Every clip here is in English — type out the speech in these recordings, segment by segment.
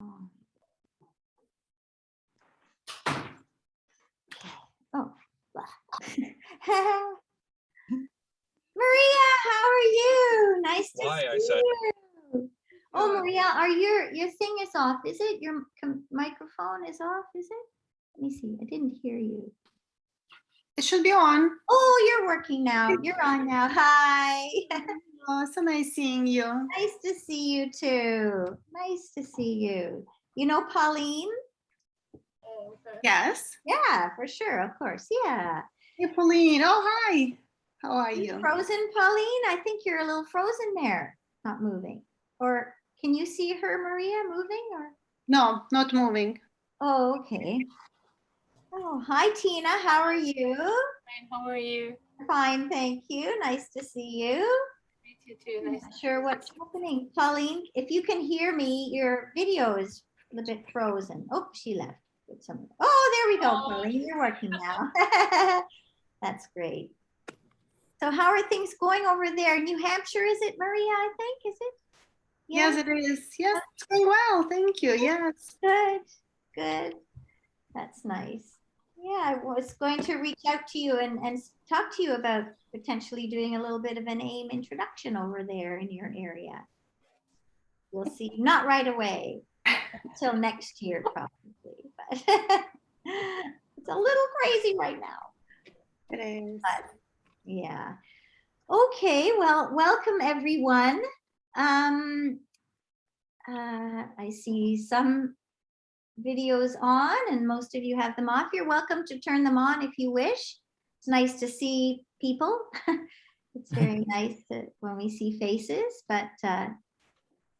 Oh. Maria, how are you? Nice to see you. Oh, Maria, are your thing is off? Is it your microphone is off? Is it? Let me see. I didn't hear you. It should be on. Oh, you're working now. You're on now. Hi. Oh, so nice seeing you. Nice to see you too. Nice to see you. You know Pauline? Yes. Yeah, for sure. Of course. Yeah. Hey, Pauline. Oh, hi. How are You you? frozen, Pauline? I think you're a little frozen there, not moving. Or can you see her, Maria, moving? Or No, not moving. oh, okay. Oh, hi, Tina. How are you? Fine, how are you? Fine, thank you. Nice to see you. You too. Nice. Not sure what's happening. Pauline, if you can hear me, your video is a bit frozen. Oh, she left. Oh, there we go, Pauline. You're working now. That's great. So how are things going over there? New Hampshire, is it, Maria, I think? Is it? Yeah? Yes, it is. Yes, it's going well. Thank you. Yes. Good, good. That's nice. Yeah, I was going to reach out to you and talk to you about potentially doing a little bit of an AIM introduction over there in your area. We'll see. Not right away. Until next year, probably. But it's a little crazy right now. It is. But, yeah. Okay, well, welcome everyone. I see some videos on and most of you have them off. You're welcome to turn them on if you wish. It's nice to see people. It's very nice when we see faces, but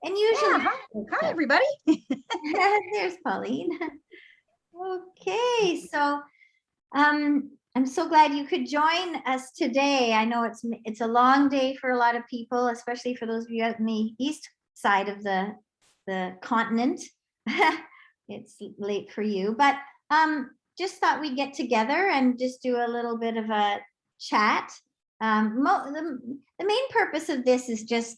and usually, yeah, hi everybody. There's Pauline. Okay, so I'm so glad you could join us today. I know it's a long day for a lot of people, especially for those of you out in the east side of the continent. It's late for you, but just thought we'd get together and just do a little bit of a chat. The main purpose of this is just,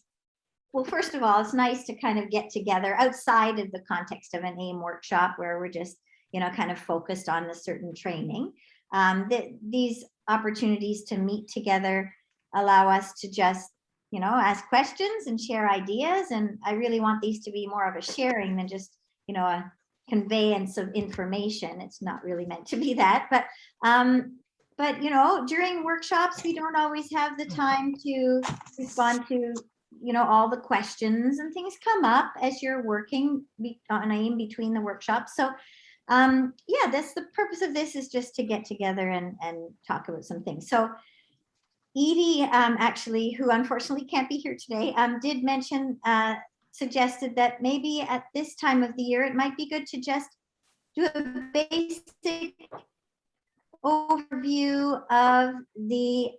well, first of all, it's nice to kind of get together outside of the context of an AIM workshop where we're just, kind of focused on a certain training. These opportunities to meet together allow us to just, ask questions and share ideas. And I really want these to be more of a sharing than just, a conveyance of information. It's not really meant to be that, but during workshops, we don't always have the time to respond to, all the questions, and things come up as you're working on AIM between the workshops. So yeah, that's the purpose of this, is just to get together and talk about some things. So Edie, actually, who unfortunately can't be here today, did mention, suggested that maybe at this time of the year, it might be good to just do a basic overview of the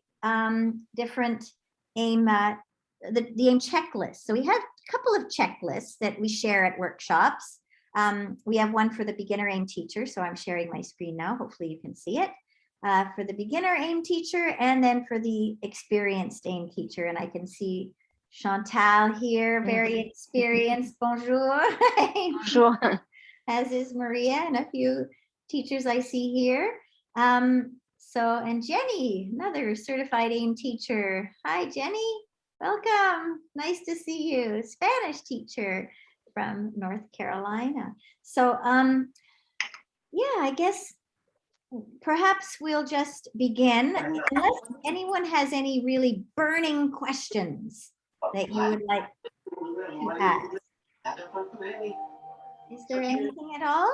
different AIM, the AIM checklist. So we have a couple of checklists that we share at workshops. We have one for the beginner AIM teacher, so I'm sharing my screen now. Hopefully you can see it. For the beginner AIM teacher, and then for the experienced AIM teacher. And I can see Chantal here, very experienced. Bonjour. Bonjour. As is Maria and a few teachers I see here. And Jenny, another certified AIM teacher. Hi, Jenny. Welcome. Nice to see you. Spanish teacher from North Carolina. So yeah, I guess perhaps we'll just begin, unless anyone has any really burning questions that you would like to ask. Is there anything at all?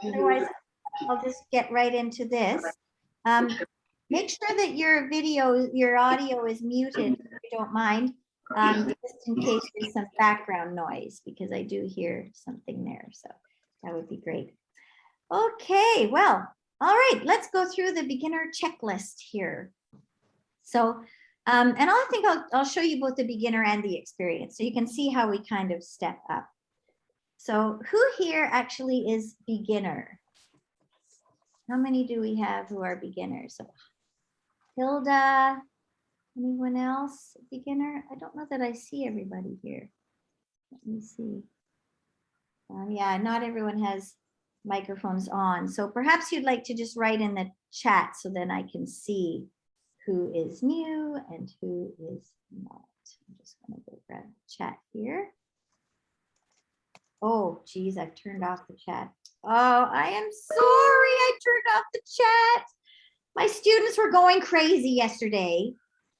Otherwise, I'll just get right into this. Make sure that your audio is muted, if you don't mind, just in case there's some background noise, because I do hear something there. So that would be great. Okay, well, all right, let's go through the beginner checklist here. So, and I think I'll show you both the beginner and the experience, so you can see how we kind of step up. So who here actually is beginner? How many do we have who are beginners? So Hilda, anyone else beginner? I don't know that I see everybody here. Let me see. Yeah, not everyone has microphones on. So perhaps you'd like to just write in the chat so then I can see who is new and who is not. I'm just going to go grab chat here. Oh, geez, I've turned off the chat. Oh, I am sorry I turned off the chat. My students were going crazy yesterday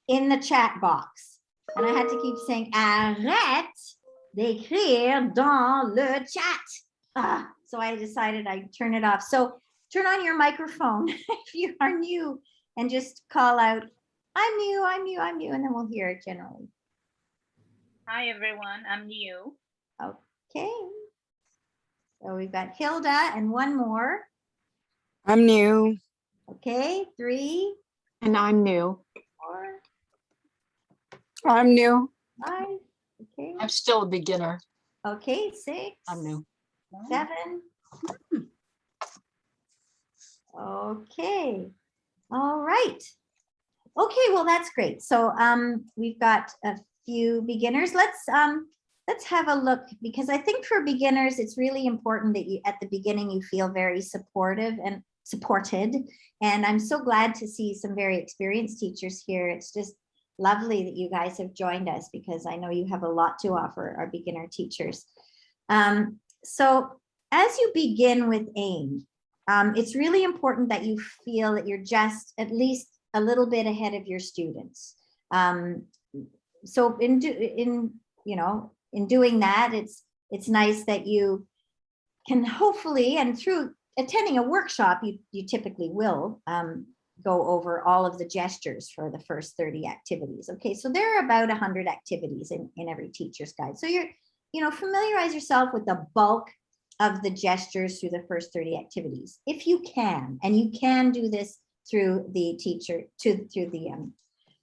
in the chat box. And I had to keep saying, arrête d'écrire dans le chat. So I decided I'd turn it off. So turn on your microphone if you are new and just call out, I'm new, I'm new, I'm new, and then we'll hear it generally. Hi, everyone. I'm new. Okay. So we've got Hilda and one more. I'm new. Okay, 3, And I'm new. 4, I'm new. 5. Okay. I'm still a beginner. Okay, 6. I'm new. 7. Okay. All right. Okay, well, that's great. So we've got a few beginners. Let's have a look, because I think for beginners, it's really important that you at the beginning you feel very supportive and supported. And I'm so glad to see some very experienced teachers here. It's just lovely that you guys have joined us, because I know you have a lot to offer our beginner teachers. So as you begin with AIM, it's really important that you feel that you're just at least a little bit ahead of your students. So in doing that, it's nice that you can hopefully, and through attending a workshop, you typically will go over all of the gestures for the first 30 activities. Okay, so there are about 100 activities in every teacher's guide. So familiarize yourself with the bulk of the gestures through the first 30 activities, if you can, and you can do this through the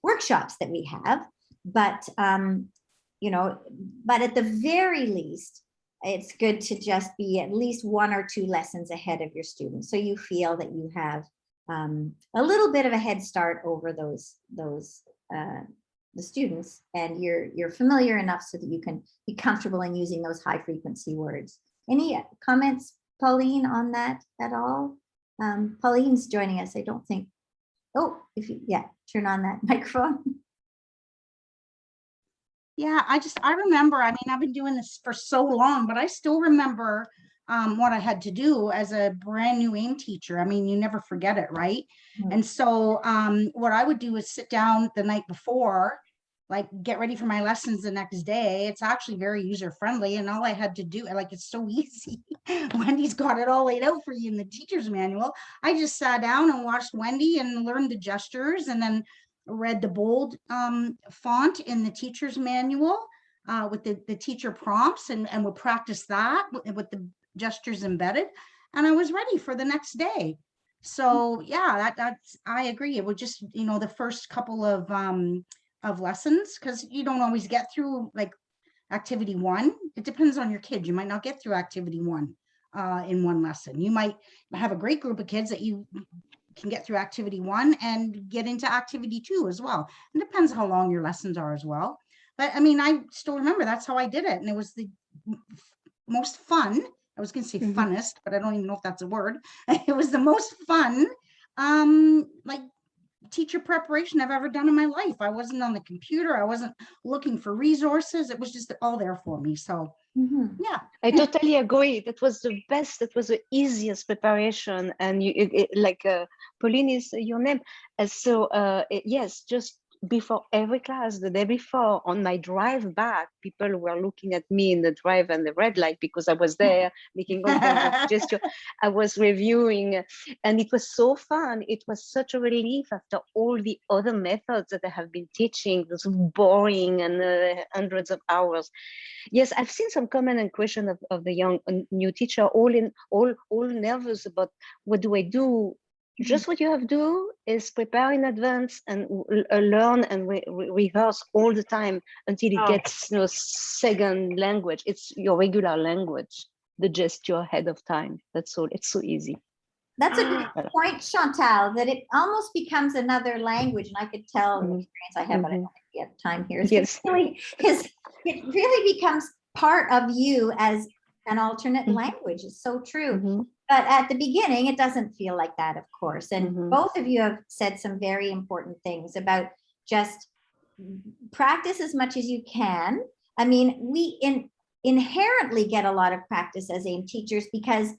workshops that we have. But but at the very least, it's good to just be at least 1 or 2 lessons ahead of your students, so you feel that you have a little bit of a head start over the students, and you're familiar enough so that you can be comfortable in using those high frequency words. Any comments, Pauline, on that at all? Pauline's joining us, I don't think. Oh, turn on that microphone. Yeah, I remember, I mean, I've been doing this for so long, but I still remember what I had to do as a brand new AIM teacher. I mean, you never forget it, right? Mhm. And so what I would do is sit down the night before, like get ready for my lessons the next day. It's actually very user friendly, and all I had to do, like, it's so easy. Wendy's got it all laid out for you in the teacher's manual. I just sat down and watched Wendy and learned the gestures, and then read the bold font in the teacher's manual with the teacher prompts, and would practice that with the gestures embedded, and I was ready for the next day. So yeah, that's I agree. It would just, the first couple of lessons, because you don't always get through like activity 1. It depends on your kid. You might not get through activity 1 in one lesson. You might have a great group of kids that you can get through activity 1 and get into activity 2 as well. It depends how long your lessons are as well. But I mean, I still remember that's how I did it. And it was the most fun. I was going to say funnest, but I don't even know if that's a word. It was the most fun, like teacher preparation I've ever done in my life. I wasn't on the computer. I wasn't looking for resources. It was just all there for me. So yeah. I totally agree. That was the best. That was the easiest preparation. And Pauline is your name. And so yes, just before every class, the day before, on my drive back, people were looking at me in the drive and the red light, because I was there making all kinds of gestures. I was reviewing, and it was so fun. It was such a relief after all the other methods that I have been teaching, those boring and hundreds of hours. Yes, I've seen some comment and question of the young new teacher, all nervous about what do I do. Just what you have to do is prepare in advance and learn and rehearse all the time until it gets second language. It's your regular language, the gesture ahead of time. That's all. It's so easy. That's a good point, Chantal, that it almost becomes another language. And I could tell the experience I have, but I don't think we have time here. Yes. Because it really becomes part of you as an alternate Mhm. language. It's so true. Mhm. But at the beginning, it doesn't feel like that, of course. And Mhm. both of you have said some very important things about just practice as much as you can. I mean, we inherently get a lot of practice as AIM teachers because,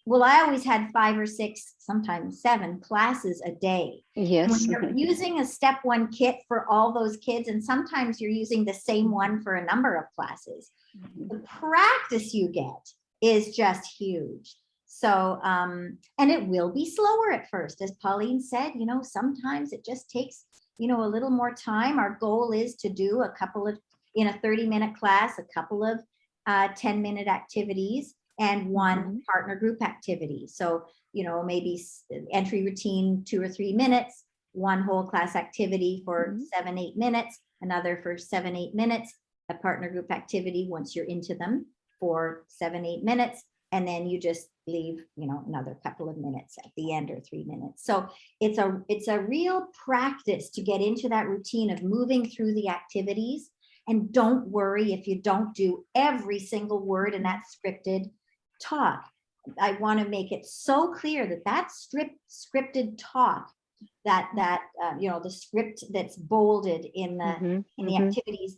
well, I always had 5 or 6, sometimes 7 classes a day. Yes. When you're using a step 1 kit for all those kids, and sometimes you're using the same one for a number of classes, the practice you get is just huge. So, and it will be slower at first, as Pauline said, you know, sometimes it just takes, you know, a little more time. Our goal is to do a couple of, in a 30-minute class, a couple of 10-minute activities and one partner group activity. So, you know, maybe entry routine 2 or 3 minutes, one whole class activity for 7-8 minutes, another for 7-8 minutes, a partner group activity once you're into them for 7-8 minutes, and then you just leave, you know, another couple of minutes at the end or 3 minutes. So it's a real practice to get into that routine of moving through the activities. And don't worry if you don't do every single word in that scripted talk. I want to make it so clear that that scripted talk, that you know, the script that's bolded in the activities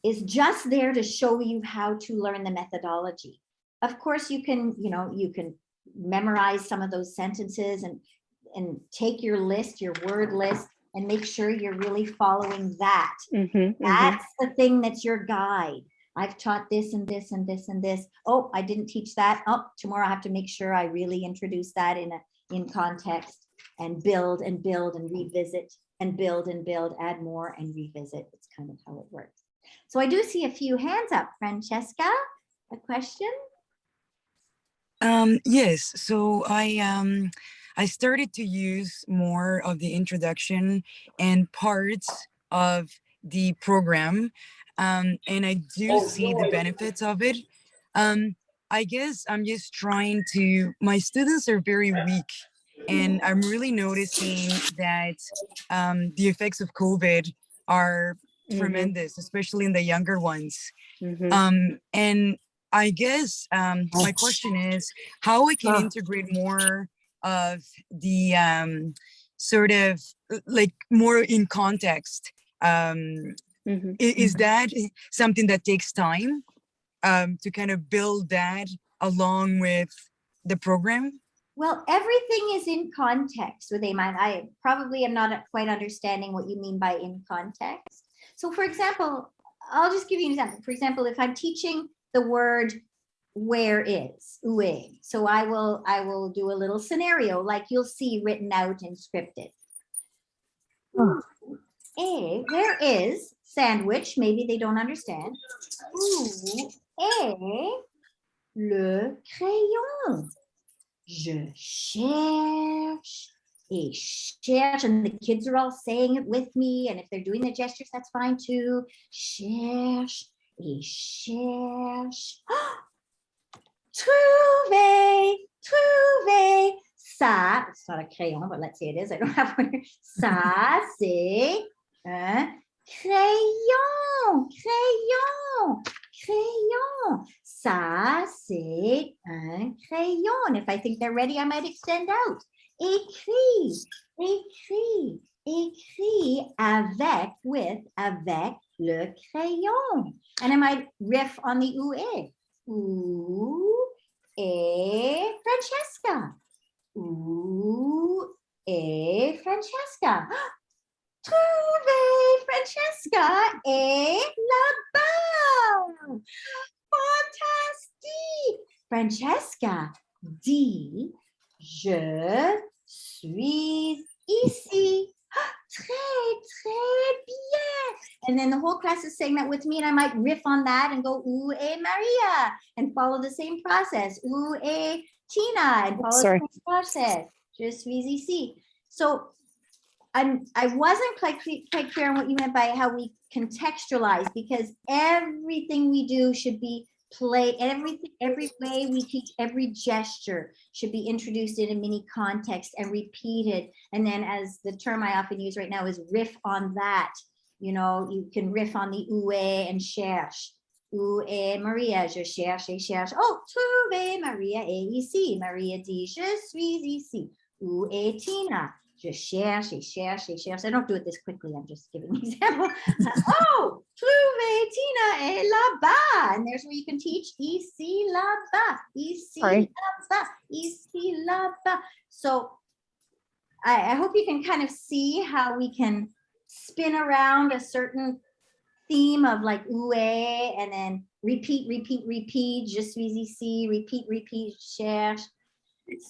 is just there to show you how to learn the methodology. Of course, you can, you know, you can memorize some of those sentences and take your list, your word list, and make sure you're really following that. That's the thing that's your guide. I've taught this and this and this and this. Oh, I didn't teach that. Oh, tomorrow I have to make sure I really introduce that in context and build and build and revisit and build, add more and revisit. It's kind of how it works. So I do see a few hands up. Francesca, a question? Yes, so I started to use more of the introduction and parts of the program, and I do see the benefits of it. I guess I'm just trying to, my students are very weak, and I'm really noticing that the effects of COVID are tremendous, especially in the younger ones. And I guess my question is how I can integrate more of the sort of like more in context. Is that something that takes time to kind of build that along with the program? Well, everything is in context with AIM. I probably am not quite understanding what you mean by in context. So for example, I'll just give you an example. For example, if I'm teaching the word where is, où. So I will do a little scenario like you'll see written out and scripted. Where is sandwich? Maybe they don't understand. Où est le crayon? Je cherche et cherche, and the kids are all saying it with me, and if they're doing the gestures, that's fine too. Cherche et cherche. Trouver, trouver. Ça, it's not a crayon, but let's say it is. I don't have one here. Ça, c'est un crayon, crayon, crayon. Ça, c'est un crayon. And if I think they're ready, I might extend out. Écrit, écrit, écrit avec, avec le crayon. And I might riff on the où est. Où est Francesca? Où est Francesca? Trouver Francesca est là-bas. Fantastique. Francesca dit, je suis ici. Très, très bien. And then the whole class is saying that with me, and I might riff on that and go, où est Maria? And follow the same process. Où est Tina? And follow the same process. Je suis ici. So I wasn't quite clear on what you meant by how we contextualize, because everything we do should be play, every way we teach, every gesture should be introduced in a mini context and repeated. And then, as the term I often use right now is riff on that. You know, you can riff on the où est and cherche. Où est Maria? Je cherche et cherche. Oh, trouvé, Maria est ici. Maria dit, je suis ici. Où est Tina? Je cherche et cherche et cherche. I don't do it this quickly. I'm just giving an example. Oh, trouvé, Tina est là-bas. And there's where you can teach ici, là-bas, ici, Right. là-bas, ici, là-bas. So I hope you can kind of see how we can spin around a certain theme of like oué and then repeat, repeat, repeat, je suis ici, repeat, repeat, cherche.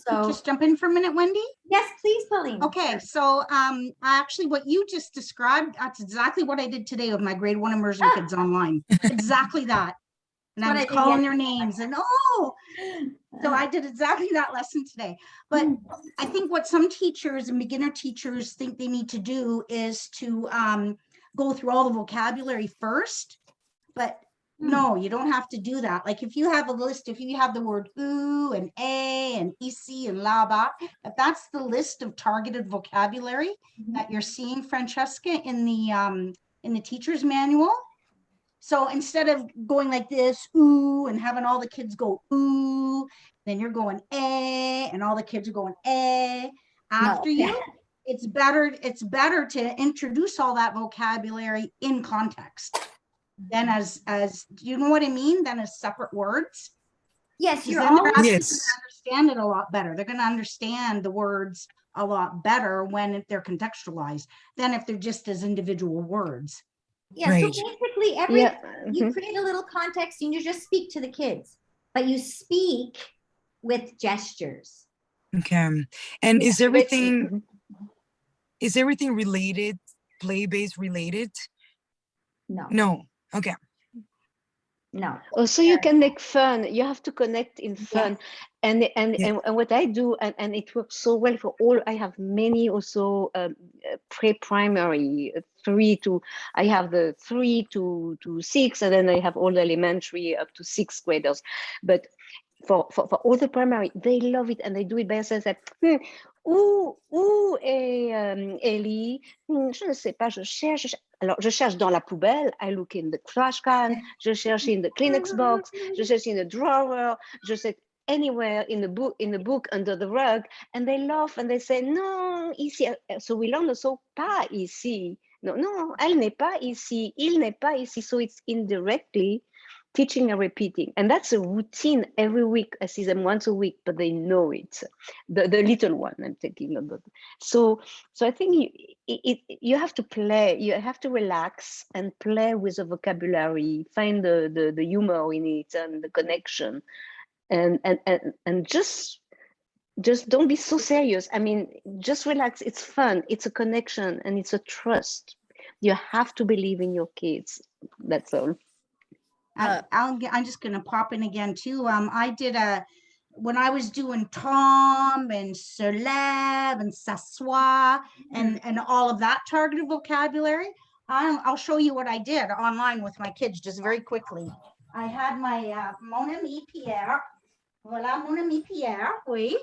So Just jump in for a minute, Wendy. yes, please, Pauline. Okay, so actually what you just described, that's exactly what I did today with my grade 1 immersion kids online. Exactly that. And I What was I did calling their yesterday. names and so I did exactly that lesson today. But Mm. I think what some teachers and beginner teachers think they need to do is to go through all the vocabulary first. But no, you don't have to do that. Like if you have a list, if you have the word ooh and a and ici and là-bas, if that's the list of targeted vocabulary that you're seeing, Francesca, in the teacher's manual. So instead of going like this, ooh, and having all the kids go ooh, then you're going and all the kids are going after you. It's better to introduce all that vocabulary in context than as you know what I mean? Than as separate words. Yes, you're Then they're always actually Yes. going to understand it a lot better. They're going to understand the words a lot better when they're contextualized than if they're just as individual words. yeah. So Right. basically, every Yeah. you Mhm. create a little context and you just speak to the kids, but you speak with gestures. Okay. And is everything Mhm. related, play-based related? No, No. Okay. no. Also, you can make fun. You have to connect in fun, and Yeah. what I do, and it works so well for all. I have many also pre-primary 3 to. I have the 3 to 6, and then I have all the elementary up to 6th graders. But for all the primary, they love it and they do it by themselves. Like, où est Ellie? Je ne sais pas. Je cherche. Alors, je cherche dans la poubelle. I look in the trash can. Je cherche in the Kleenex box. Je cherche in the drawer. Je sais anywhere in the book under the rug. And they laugh and they say, non, ici. So we learn also pas ici. No, non, elle n'est pas ici. Il n'est pas ici. So it's indirectly teaching and repeating. And that's a routine every week. I see them once a week, but they know it. The little one I'm thinking about. So I think you have to play, you have to relax and play with the vocabulary, find the humor in it and the connection. And just don't be so serious. I mean, just relax. It's fun. It's a connection and it's a trust. You have to believe in your kids. That's all. I'm just going to pop in again too. I did when I was doing Tom and se lève and s'assoit and all of that targeted vocabulary, I'll show you what I did online with my kids just very quickly. I had my mon ami Pierre, voilà mon ami Pierre, oui.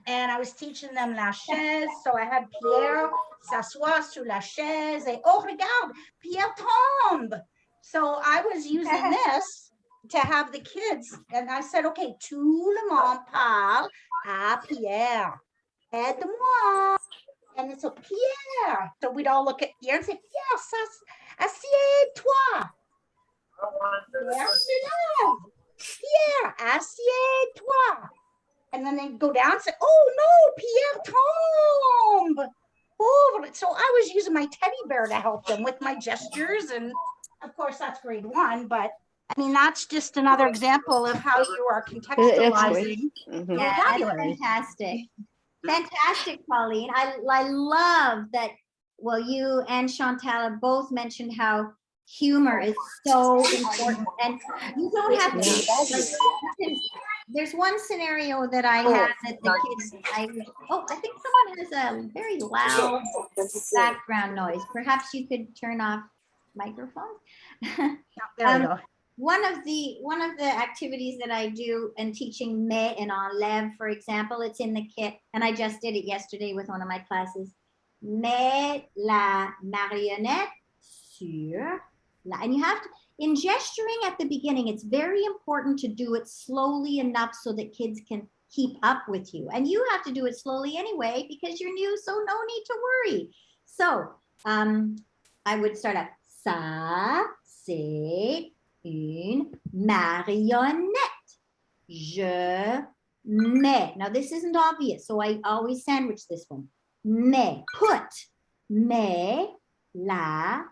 And I was teaching them la chaise. So I had Pierre s'assoit sur la chaise et oh regarde, Pierre tombe. So I was using this to have the kids, and I said, okay, tout le monde parle à Pierre. Aide-moi. And it's a Pierre. So we'd all look at Pierre and say, Pierre, assieds-toi. Pierre se lève. Pierre, assieds-toi. And then they'd go down and say, oh no, Pierre tombe. Oh, so I was using my teddy bear to help them with my gestures. And of course, that's grade 1, but I mean, that's just another example of how you are contextualizing the Yeah, vocabulary. that's fantastic. Fantastic, Pauline. I love that. Well, you and Chantal both mentioned how humor is so important, and you don't have to. There's one scenario that I had that the kids. I think someone has a very loud background noise. Perhaps you could turn off microphone. There we go. One of the activities that I do in teaching met and enlève, for example, it's in the kit, and I just did it yesterday with one of my classes. Met la marionnette sur la, and you have to, in gesturing at the beginning, it's very important to do it slowly enough so that kids can keep up with you. And you have to do it slowly anyway because you're new, so no need to worry. So I would start out, ça, c'est une marionnette. Je mets. Now this isn't obvious, so I always sandwich this one. Mets, put, mets la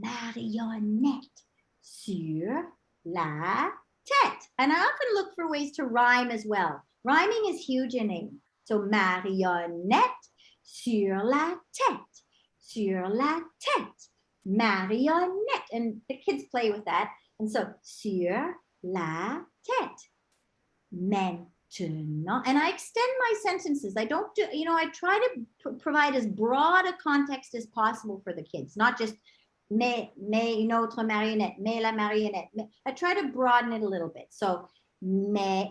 marionnette sur la tête. And I often look for ways to rhyme as well. Rhyming is huge in English. So marionnette sur la tête, sur la tête, marionnette. And the kids play with that. And so sur la tête. Maintenant, and I extend my sentences. I don't do, I try to provide as broad a context as possible for the kids, not just mais une autre marionnette, mais la marionnette. I try to broaden it a little bit. So mais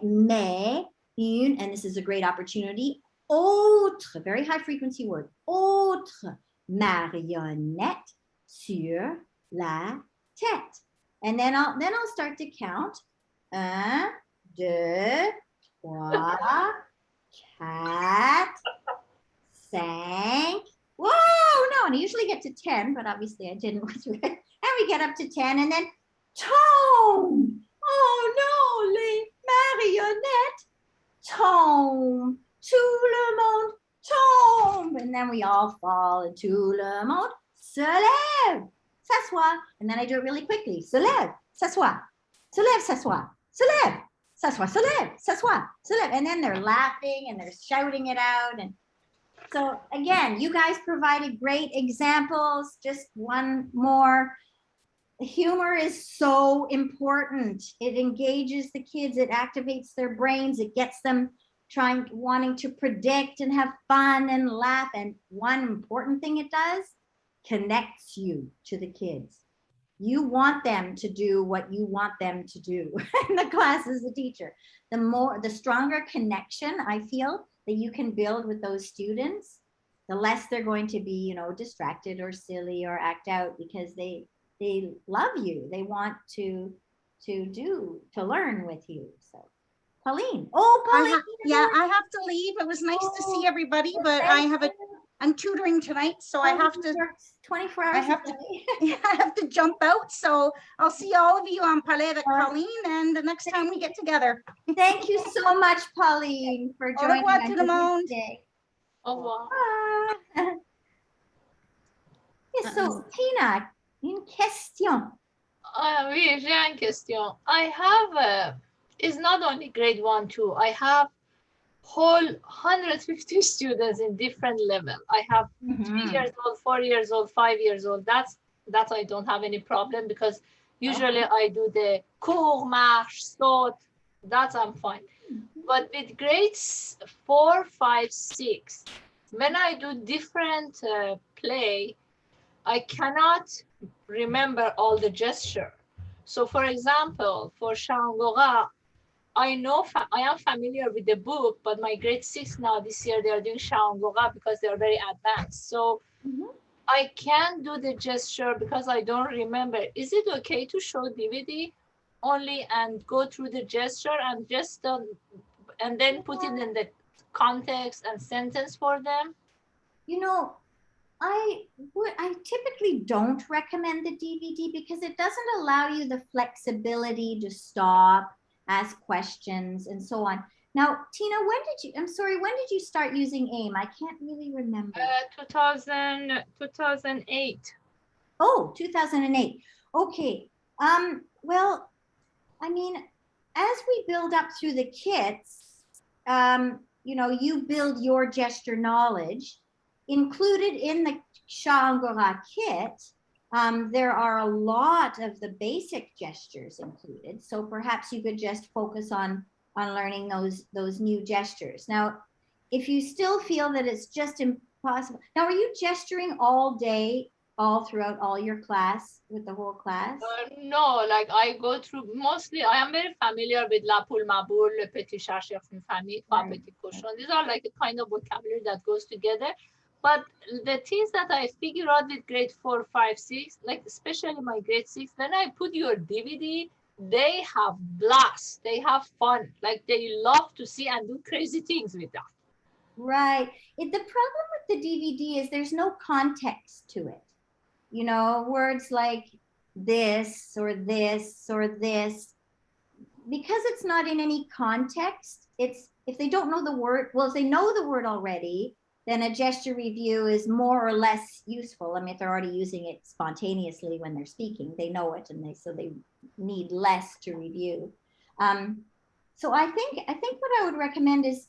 une, and this is a great opportunity, autre, very high frequency word, autre marionnette sur la tête. And then I'll start to count. 1, 2, 3, 4, 5. Whoa, no, and I usually get to 10, but obviously I didn't. And we get up to 10, and then tombe. Oh no, les marionnettes tombe. Tout le monde tombe. And then we all fall, and tout le monde se lève, s'assoit. And then I do it really quickly. Se lève, s'assoit, se lève, s'assoit, se lève, s'assoit, se lève, s'assoit, se lève. And then they're laughing and they're shouting it out. And so again, you guys provided great examples. Just one more. Humor is so important. It engages the kids. It activates their brains. It gets them wanting to predict and have fun and laugh. And one important thing it does, connects you to the kids. You want them to do what you want them to do in the class as a teacher. The stronger connection I feel that you can build with those students, the less they're going to be, distracted or silly or act out, because they love you. They want to learn with you. So Pauline. Oh, Pauline. I have to leave. It was nice to see everybody, but I'm tutoring tonight, so I have to 24 hours. I have to jump out. So I'll see all of you on Parler avec Pauline, and the next time we get together. Thank you so much, Pauline, for joining us today. Au revoir. Yes, so Tina, une question. Oui, j'ai une question. I have, it's not only grade 1, 2. I have whole 150 students in different level. I have 3 years old, 4 years old, 5 years old. That I don't have any problem, because usually I do the cours, marche, saute. That I'm fine. But with grades 4, 5, 6, when I do different play, I cannot remember all the gesture. So for example, for Shangora, I know I am familiar with the book, but my grade 6 now this year, they are doing Shangora because they are very advanced. So I can't do the gesture because I don't remember. Is it okay to show DVD only and go through the gesture and just and then put it in the context and sentence for them? I typically don't recommend the DVD because it doesn't allow you the flexibility to stop, ask questions, and so on. Now, Tina, when did you start using AIM? I can't really remember. 2008. Oh, 2008. Okay. Well, I mean, as we build up through the kits, you build your gesture knowledge. Included in the Shangora kit, there are a lot of the basic gestures included. So perhaps you could just focus on learning those new gestures. Now, if you still feel that it's just impossible. Now, are you gesturing all day, all throughout all your class, with the whole class? No, like I go through, mostly I am very familiar with La Poule Ma Boule, Le Petit Chat, Chef Une Famille, Trois Petits Cochons. These are like a kind of vocabulary that goes together. But the things that I figure out with grade 4, 5, 6, like especially my grade 6, when I put your DVD, they have blast, they have fun, like they love to see and do crazy things with that. Right. The problem with the DVD is there's no context to it. You know, words like this or this or this, because it's not in any context, it's, if they don't know the word, well, if they know the word already, then a gesture review is more or less useful. I mean, if they're already using it spontaneously when they're speaking, they know it, and so they need less to review. So I think what I would recommend is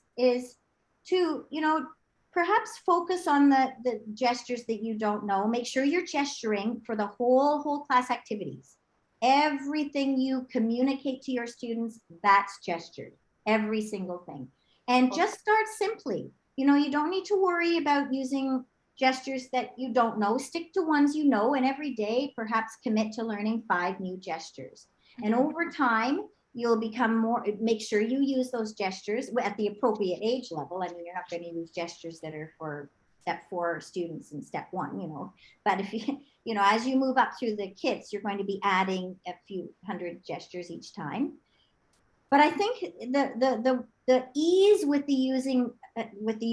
to, you know, perhaps focus on the gestures that you don't know. Make sure you're gesturing for the whole class activities. Everything you communicate to your students, that's gestured, every single thing. And just start simply. You know, you don't need to worry about using gestures that you don't know. Stick to ones you know, and every day perhaps commit to learning 5 new gestures. And over time, you'll become more, make sure you use those gestures at the appropriate age level. I mean, you're not going to use gestures that are for step 4 students in step 1, you know, but if you know, as you move up through the kits, you're going to be adding a few hundred gestures each time. But I think the ease with the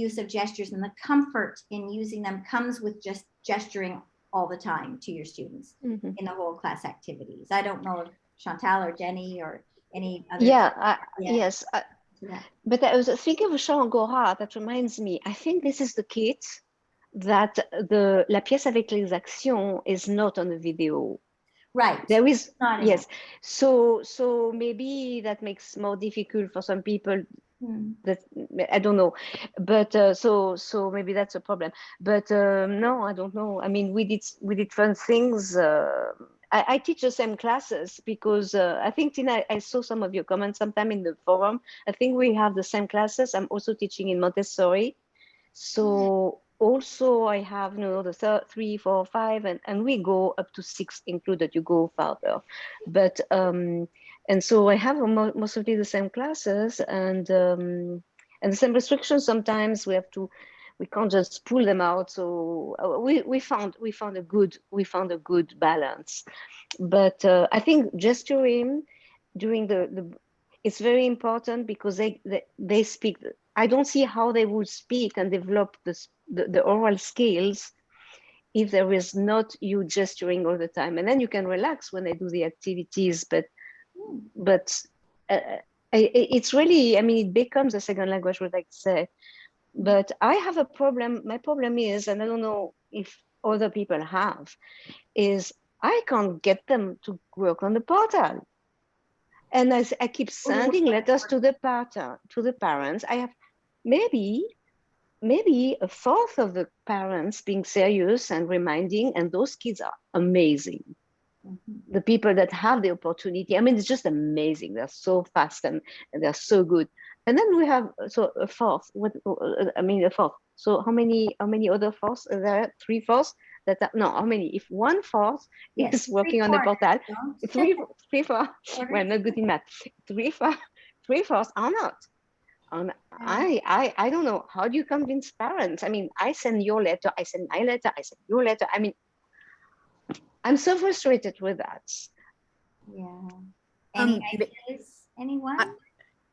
use of gestures and the comfort in using them comes with just gesturing all the time to your students in the whole class activities. I don't know if Chantal or Jenny or any other. Yes. But I was thinking of Jean Gora. That reminds me. I think this is the kit that la pièce avec les actions is not on the video. Right. There is, yes. So maybe that makes more difficult for some people. That I don't know, but so maybe that's a problem. But no, I don't know. I mean, we did fun things. I teach the same classes because I think, Tina, I saw some of your comments sometime in the forum. I think we have the same classes. I'm also teaching in Montessori. So also I have, you know, the 3, 4, 5, and we go up to 6 included. You go further, but and so I have mostly the same classes and the same restrictions. Sometimes we can't just pull them out. So we found a good balance. But I think gesturing during it's very important because they speak. I don't see how they would speak and develop the oral skills if there is not you gesturing all the time. And then you can relax when they do the activities. But it's really, I mean, it becomes a second language, would like to say. But I have a problem. My problem is, and I don't know if other people have, is I can't get them to work on the portal. And I keep sending letters to the parents. I have maybe a fourth of the parents being serious and reminding, and those kids are amazing. The people that have the opportunity, I mean, it's just amazing. They're so fast and they're so good. And then we have a fourth. A fourth. So how many other fourths are there? 3/4 that are, no, how many? If 1/4 is working on the portal, 3/4. Well, not good in math. 3/4 are not. I don't know. How do you convince parents? I mean, I send your letter, I send my letter, I send your letter. I mean, I'm so frustrated with that. Yeah. Any ideas? Anyone?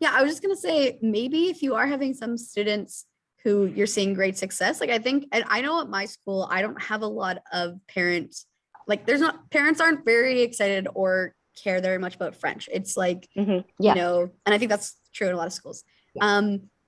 Yeah, I was just gonna say, maybe if you are having some students who you're seeing great success, like I think, and I know at my school, I don't have a lot of parents, like parents aren't very excited or care very much about French. It's like, you know, and I think that's true in a lot of schools.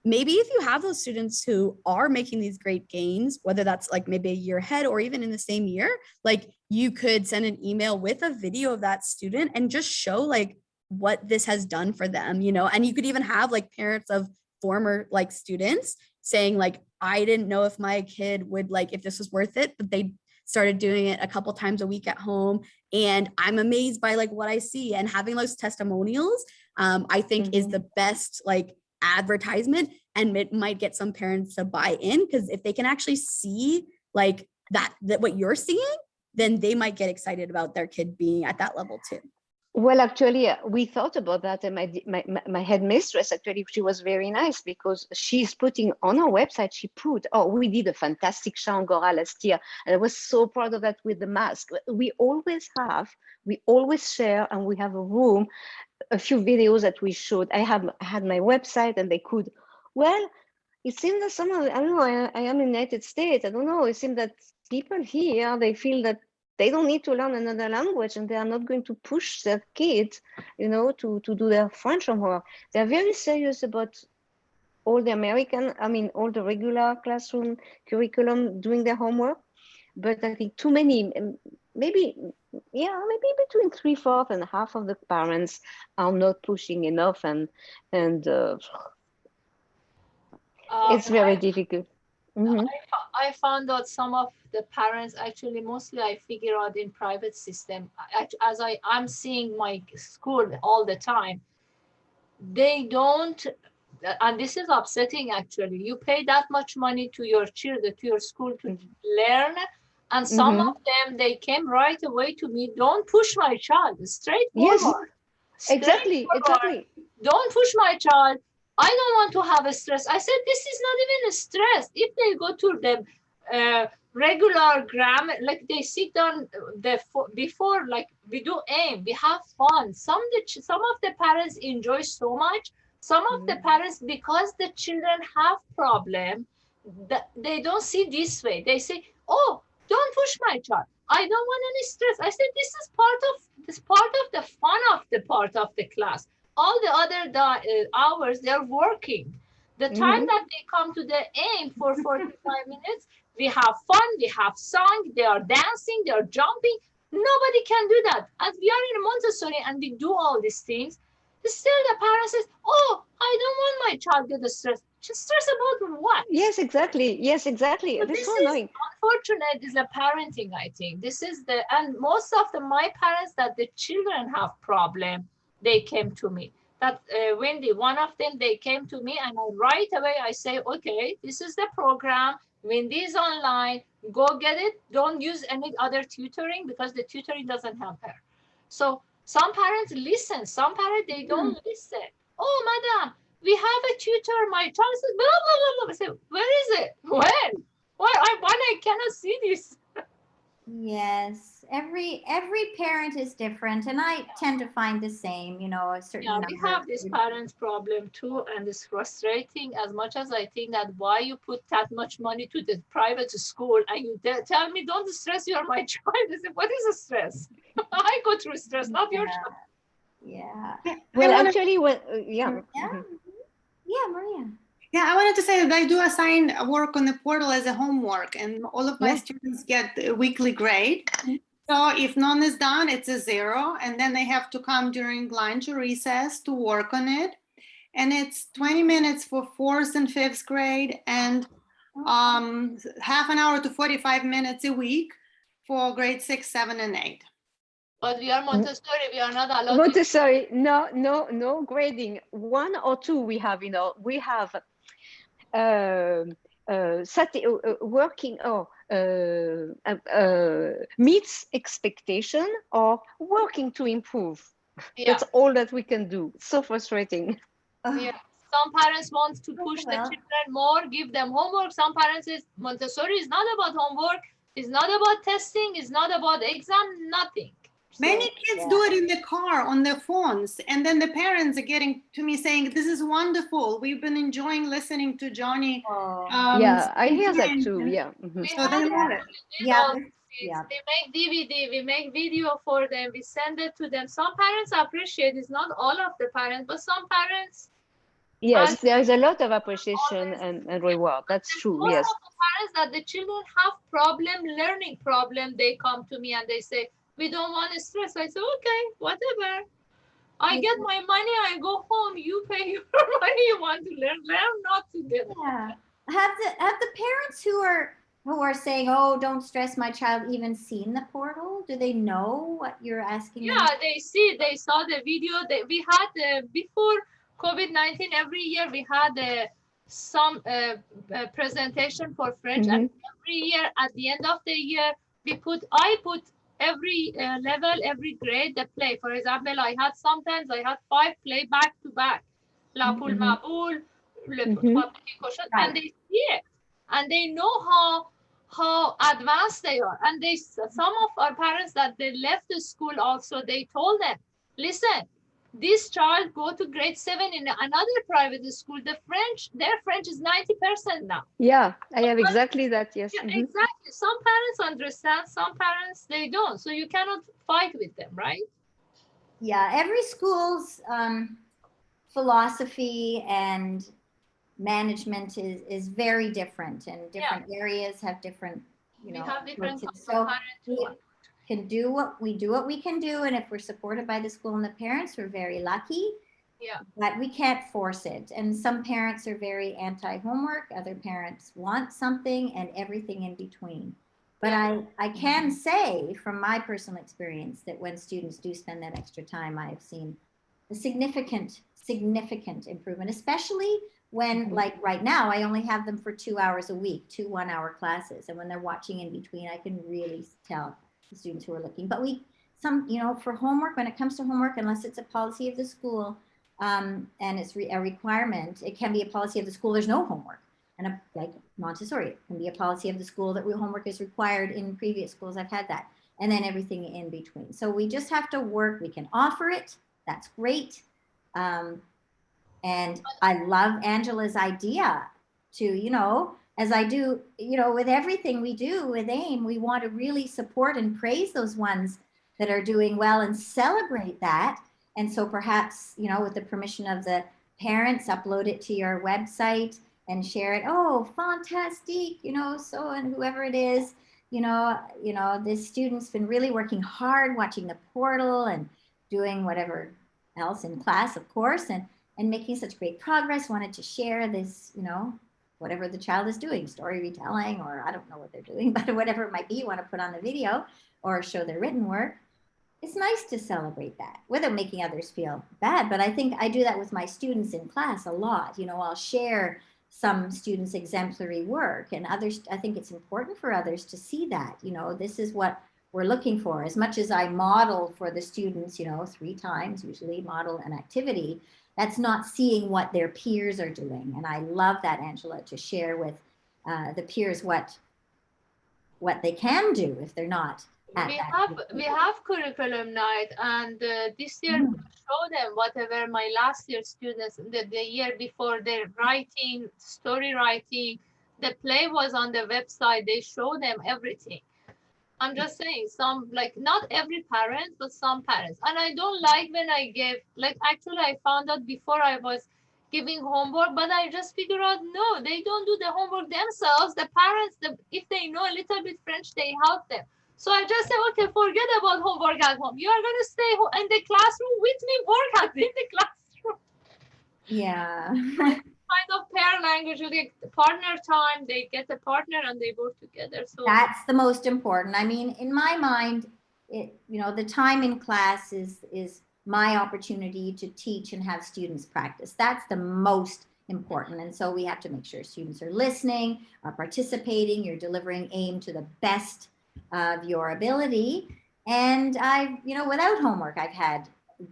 Maybe if you have those students who are making these great gains, whether that's like maybe a year ahead or even in the same year, like you could send an email with a video of that student and just show like what this has done for them, you know. And you could even have like parents of former like students saying like, I didn't know if my kid would like, if this was worth it, but they started doing it a couple times a week at home. And I'm amazed by like what I see, and having those testimonials, I think is the best like advertisement, and it might get some parents to buy in, because if they can actually see like that what you're seeing, then they might get excited about their kid being at that level too. Well, actually, we thought about that, and my headmistress, actually, she was very nice because she's putting on her website, she put, oh, we did a fantastic Shangora last year, and I was so proud of that with the mask. We always share, and we have a room, a few videos that we showed. I had my website, and they could, well, it seems that some of, I don't know, I am in the United States, I don't know, it seems that people here, they feel that they don't need to learn another language, and they are not going to push their kids, to do their French homework. They're very serious about all the all the regular classroom curriculum doing their homework. But I think too many, maybe between 3/4 and half of the parents are not pushing enough, and it's very difficult. Mm-hmm. I found out some of the parents, actually, mostly I figure out in private system, as I'm seeing my school all the time, they don't, and this is upsetting actually, you pay that much money to your children, to your school to learn, and some of them, they came right away to me, don't push my child, straightforward. Yes, exactly. Don't push my child. I don't want to have a stress. I said, this is not even a stress. If they go to the regular grammar, like they sit down before, like we do aim, we have fun. Some of the parents enjoy so much. Some of the parents, because the children have problem, they don't see this way. They say, oh, don't push my child. I don't want any stress. I said, this is part of the fun of the part of the class. All the other hours, they're working. The time that they come to the aim for 45 minutes, we have fun, we have song, they are dancing, they are jumping. Nobody can do that. As we are in Montessori and we do all these things, still the parent says, oh, I don't want my child to get stressed. Stress about what? Yes, exactly. This is so annoying. Unfortunate is the parenting, I think. This is and most of my parents that the children have problem, they came to me. That Wendy, one of them, they came to me, and right away I say, okay, this is the program. Wendy is online. Go get it. Don't use any other tutoring because the tutoring doesn't help her. So some parents listen. Some parents, they don't listen. Oh, madam, we have a tutor. My child says, blah, blah, blah, blah. I say, where is it? When? Why I cannot see this? Yes, every parent is different, and I tend to find the same, a certain number. We have this parents problem too, and it's frustrating as much as I think that why you put that much money to the private school and you tell me don't stress, you're my child. I say, what is a stress? I go through stress, not your child. Yeah. Well, actually, Yeah, Maria. Yeah, I wanted to say that I do assign work on the portal as a homework, and all of my students get a weekly grade. So if none is done, it's a 0, and then they have to come during lunch or recess to work on it. And it's 20 minutes for 4th and 5th grade, and half an hour to 45 minutes a week for grade 6, 7, and 8. But we are Montessori, we are not allowed Montessori, no grading. 1 or 2 we have, we have working or meets expectation or working to improve. That's all that we can do. So frustrating. Yeah. Some parents want to push the children more, give them homework. Some parents say Montessori is not about homework, it's not about testing, it's not about exam, nothing. Many kids do it in the car on their phones, and then the parents are getting to me saying, this is wonderful. We've been enjoying listening to Johnny. I hear that too. Yeah. So they love it. They make DVD, we make video for them, we send it to them. Some parents appreciate, it's not all of the parents, but some parents. Yes, there is a lot of appreciation and reward. That's true. Most yes. of the parents that the children have learning problem, they come to me and they say, we don't want to stress. I say, okay, whatever. I get my money, I go home, you pay your money, you want to learn not together. Yeah. Have the parents who are saying, oh, don't stress my child, even seen the portal? Do they know what you're asking? Yeah, they saw the video. We had before COVID-19, every year we had some presentation for French, and every year at the end of the year I put every level, every grade, the play. For example, sometimes I had 5 play back to back. La poule ma boule, le trois petits cochons, and they see it, and they know how advanced they are. And some of our parents that they left the school also, they told them, listen, this child go to grade 7 in another private school. Their French is 90% now. Yeah, I have exactly that. Yes. Yeah, exactly. Some parents understand, some parents they don't. So you cannot fight with them, right? Yeah, every school's philosophy and management is very different, and different areas have different, We have different approaches. So we parents. can do what we can do, and if we're supported by the school and the parents, we're very lucky. Yeah. But we can't force it. And some parents are very anti-homework, other parents want something, and everything in between. But I can say from my personal experience that when students do spend that extra time, I have seen a significant improvement, especially when, like right now, I only have them for 2 hours a week, 2 1-hour classes. And when they're watching in between, I can really tell the students who are looking. But for homework, when it comes to homework, unless it's a policy of the school, and it's a requirement, it can be a policy of the school, there's no homework. And like Montessori, it can be a policy of the school that homework is required. In previous schools, I've had that. And then everything in between. So we just have to work. We can offer it. That's great. And I love Angela's idea to, as I do, with everything we do with AIM, we want to really support and praise those ones that are doing well and celebrate that. And so perhaps, with the permission of the parents, upload it to your website and share it. Oh, fantastic, so, and whoever it is, this student's been really working hard, watching the portal and doing whatever else in class, of course, and making such great progress, wanted to share this, whatever the child is doing, story retelling, or I don't know what they're doing, but whatever it might be, want to put on the video or show their written work. It's nice to celebrate that without making others feel bad. But I think I do that with my students in class a lot. I'll share some students' exemplary work, and others, I think it's important for others to see that, this is what we're looking for. As much as I model for the students, 3 times, usually model an activity, that's not seeing what their peers are doing. And I love that, Angela, to share with the peers what they can do if they're not. We have curriculum night, and this year show them whatever my last year students, the year before, their writing, story writing, the play was on the website. They show them everything. I'm just saying, some, like, not every parent, but some parents. And I don't like when I give, like, actually I found out before I was giving homework, but I just figure out, no, they don't do the homework themselves. The parents, if they know a little bit French, they help them. So I just say, okay, forget about homework at home. You are going to stay in the classroom with me, work in the classroom. Yeah. Kind of pair language, partner time, they get a partner and they work together. So that's the most important. I mean, in my mind, the time in class is my opportunity to teach and have students practice. That's the most important. And so we have to make sure students are listening, are participating, you're delivering AIM to the best of your ability. And without homework, I've had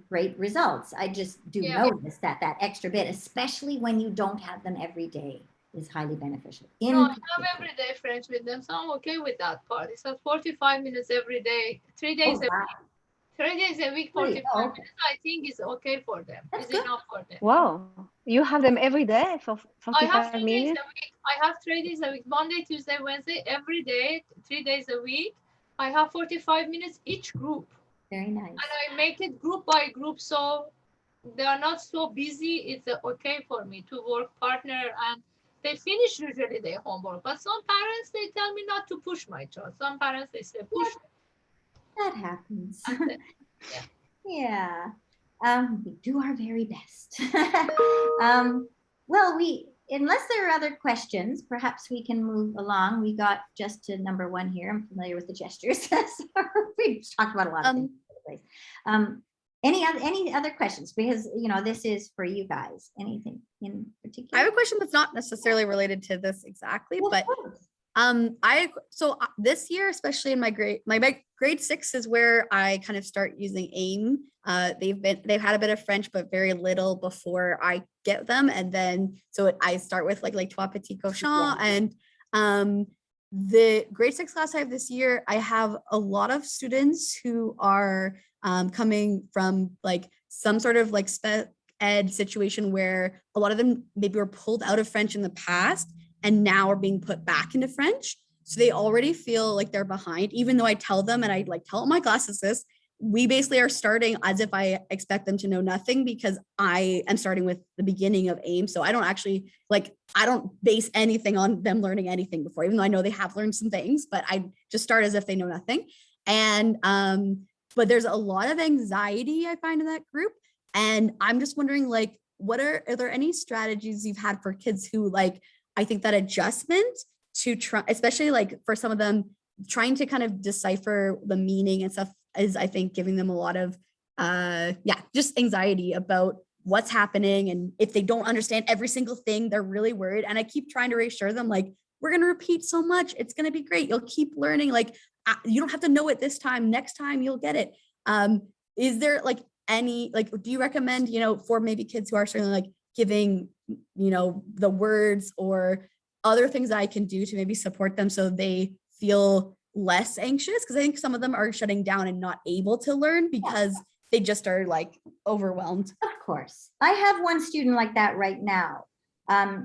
great results. I just do notice that extra bit, especially when you don't have them every day, is highly beneficial. No, I have everyday French with them, so I'm okay with that part. It's at 45 minutes every day, 3 days a week. 3 days a week, 45 minutes, I think is okay for them. It's enough for them. Wow. You have them every day for 45 minutes? I have 3 days a week. I have 3 days a week, Monday, Tuesday, Wednesday, every day, 3 days a week. I have 45 minutes each group. Very nice. And I make it group by group, so they are not so busy. It's okay for me to work partner, and they finish usually their homework. But some parents, they tell me not to push my child. Some parents, they say push. That happens. Yeah. We do our very best. Well, unless there are other questions, perhaps we can move along. We got just to number 1 here. I'm familiar with the gestures. So we talked about a lot of things. Any other questions? Because, this is for you guys. Anything in particular? I have a question that's not necessarily related to this exactly, but This year, especially in my grade 6 is where I kind of start using AIM. They've had a bit of French, but very little before I get them. And then, I start with like Trois Petits Cochons, and the grade 6 class I have this year, I have a lot of students who are coming from like some sort of like spec ed situation where a lot of them maybe were pulled out of French in the past and now are being put back into French. So they already feel like they're behind, even though I tell them, and I like tell my classes this, we basically are starting as if I expect them to know nothing, because I am starting with the beginning of AIM. So I don't actually I don't base anything on them learning anything before, even though I know they have learned some things, but I just start as if they know nothing. And, but there's a lot of anxiety I find in that group. And I'm just wondering, like, are there any strategies you've had for kids who I think that adjustment to try, especially like for some of them, trying to kind of decipher the meaning and stuff is, I think, giving them a lot of, just anxiety about what's happening. And if they don't understand every single thing, they're really worried. And I keep trying to reassure them, like, we're going to repeat so much. It's going to be great. You'll keep learning. Like, you don't have to know it this time. Next time you'll get it. Is there any, do you recommend, for maybe kids who are certainly giving, the words or other things that I can do to maybe support them so they feel less anxious? Because I think some of them are shutting down and not able to learn because they just are overwhelmed. Of course. I have one student like that right now.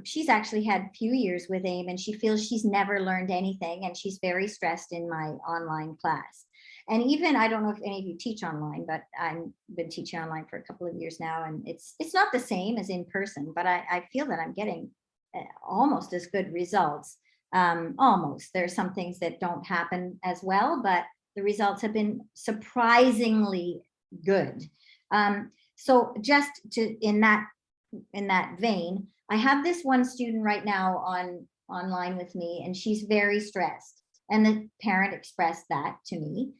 She's actually had few years with AIM and she feels she's never learned anything, and she's very stressed in my online class. And even, I don't know if any of you teach online, but I've been teaching online for a couple of years now, and it's not the same as in person, but I feel that I'm getting almost as good results. Almost. There are some things that don't happen as well, but the results have been surprisingly good. So just in that vein, I have this one student right now online with me, and she's very stressed, and the parent expressed that to me.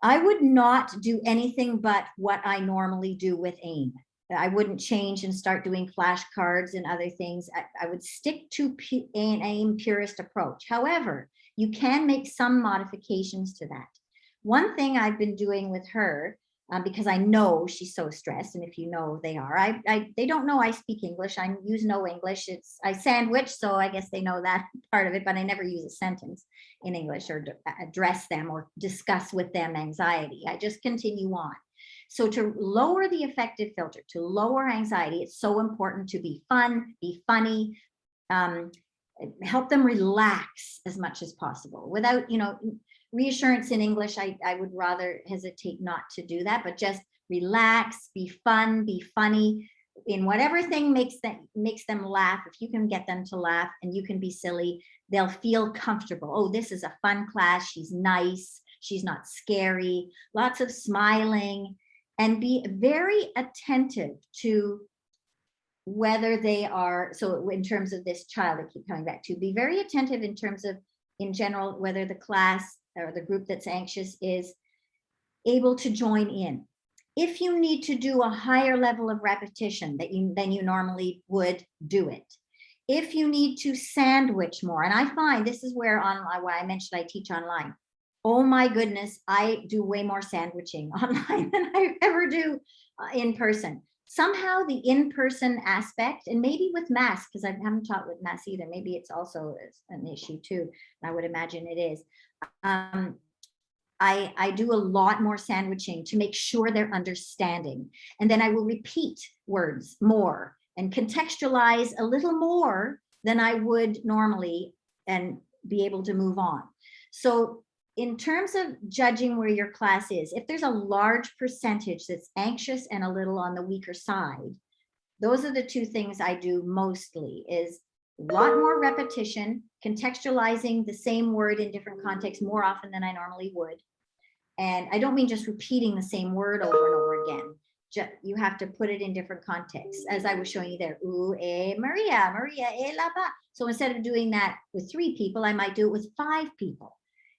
I would not do anything but what I normally do with AIM. I wouldn't change and start doing flashcards and other things. I would stick to an AIM purist approach. However, you can make some modifications to that. One thing I've been doing with her, because I know she's so stressed, and if you know they are, they don't know I speak English. I use no English. I sandwich, so I guess they know that part of it, but I never use a sentence in English or address them or discuss with them anxiety. I just continue on. So to lower the affective filter, to lower anxiety, it's so important to be fun, be funny, help them relax as much as possible without, reassurance in English. I would rather hesitate not to do that, but just relax, be fun, be funny in whatever thing makes them laugh. If you can get them to laugh and you can be silly, they'll feel comfortable. Oh, this is a fun class. She's nice. She's not scary. Lots of smiling, and be very attentive to whether they are, so in terms of this child I keep coming back to, be very attentive in terms of, in general, whether the class or the group that's anxious is able to join in. If you need to do a higher level of repetition than you normally would, do it. If you need to sandwich more, and I find this is where why I mentioned I teach online. Oh my goodness, I do way more sandwiching online than I ever do in person. Somehow the in-person aspect, and maybe with math, because I haven't taught with math either, maybe it's also an issue too. I would imagine it is. I do a lot more sandwiching to make sure they're understanding. And then I will repeat words more and contextualize a little more than I would normally and be able to move on. So in terms of judging where your class is, if there's a large percentage that's anxious and a little on the weaker side, those are the two things I do mostly, is a lot more repetition, contextualizing the same word in different contexts more often than I normally would. And I don't mean just repeating the same word over and over again. You have to put it in different contexts, as I was showing you there. Ooh, Maria, là-bas. So instead of doing that with 3 people, I might do it with 5 people.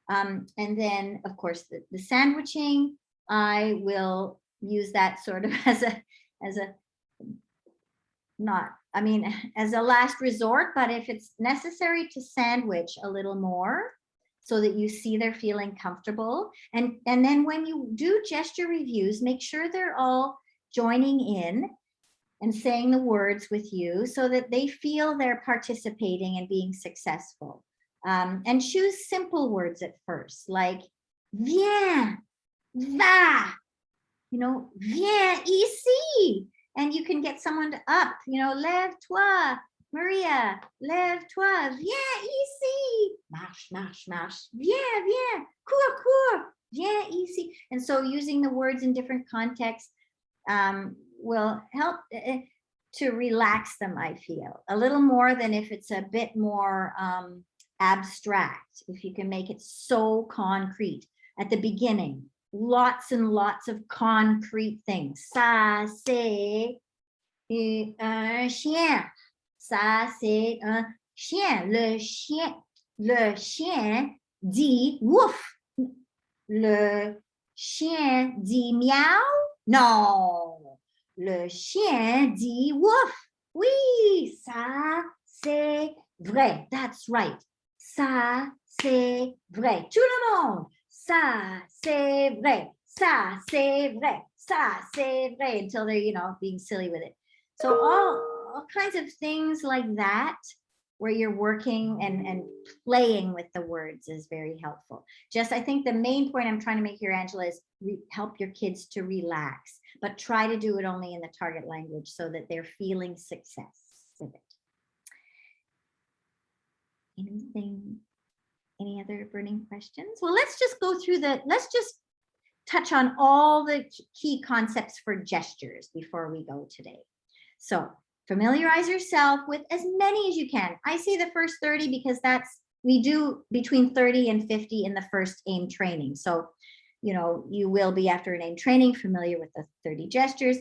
And then, of course, the sandwiching, I will use that sort of as a not I mean, as a last resort, but if it's necessary to sandwich a little more so that you see they're feeling comfortable. And then when you do gesture reviews, make sure they're all joining in and saying the words with you so that they feel they're participating and being successful. And choose simple words at first, like viens, va, you know, viens ici. And you can get someone to up, you know, lève-toi, Maria, lève-toi, viens ici, marche, marche, marche, viens, viens, cours, cours, viens ici. And so using the words in different contexts will help to relax them, I feel, a little more than if it's a bit more abstract, if you can make it so concrete at the beginning. Lots and lots of concrete things. Ça, c'est un chien. Ça, c'est un chien. Le chien dit wouf. Le chien dit miaou. Non. Le chien dit wouf. Oui, ça, c'est vrai. That's right. Ça, c'est vrai. Tout le monde. Ça, c'est vrai. Ça, c'est vrai. Ça, c'est vrai. Until they're, you know, being silly with it. So all kinds of things like that, where you're working and playing with the words is very helpful. Just, I think the main point I'm trying to make here, Angela, is help your kids to relax, but try to do it only in the target language so that they're feeling success with it. Any other burning questions? Well, let's just go through let's just touch on all the key concepts for gestures before we go today. So familiarize yourself with as many as you can. I say the first 30 because we do between 30 and 50 in the first AIM training. So, you know, you will be, after an AIM training, familiar with the 30 gestures.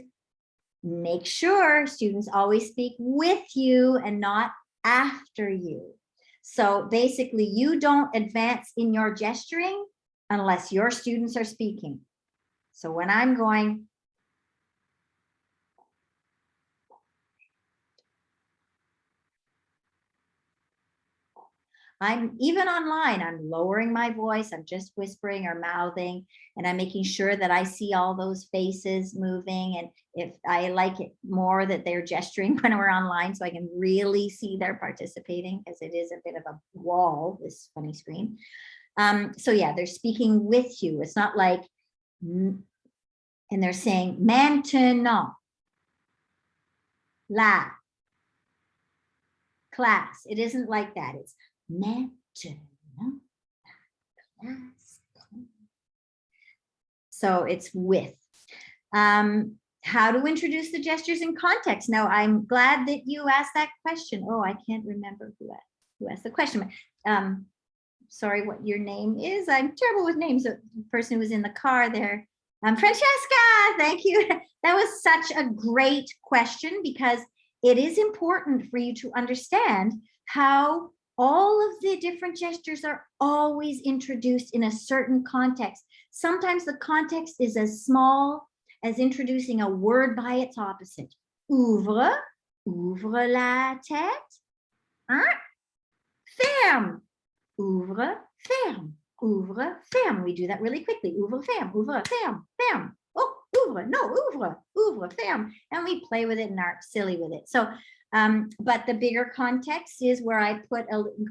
Make sure students always speak with you and not after you. So basically, you don't advance in your gesturing unless your students are speaking. So when I'm going, I'm even online, I'm lowering my voice, I'm just whispering or mouthing, and I'm making sure that I see all those faces moving. And if I like it more that they're gesturing when we're online, so I can really see they're participating, because it is a bit of a wall, this funny screen. So yeah, they're speaking with you. It's not like, and they're saying maintenant, la, class. It isn't like that. It's maintenant, class. So it's with. How to introduce the gestures in context. Now, I'm glad that you asked that question. Oh, I can't remember who asked the question. Sorry, what your name is. I'm terrible with names. The person who was in the car there. Francesca, thank you. That was such a great question, because it is important for you to understand how all of the different gestures are always introduced in a certain context. Sometimes the context is as small as introducing a word by its opposite. Ouvre, ouvre la tête. Hein? Ferme, ouvre, ferme, ouvre, ferme. We do that really quickly. Ouvre, ferme, ferme. Oh, ouvre, no, ouvre, ferme. And we play with it and are silly with it. So, but the bigger context is where I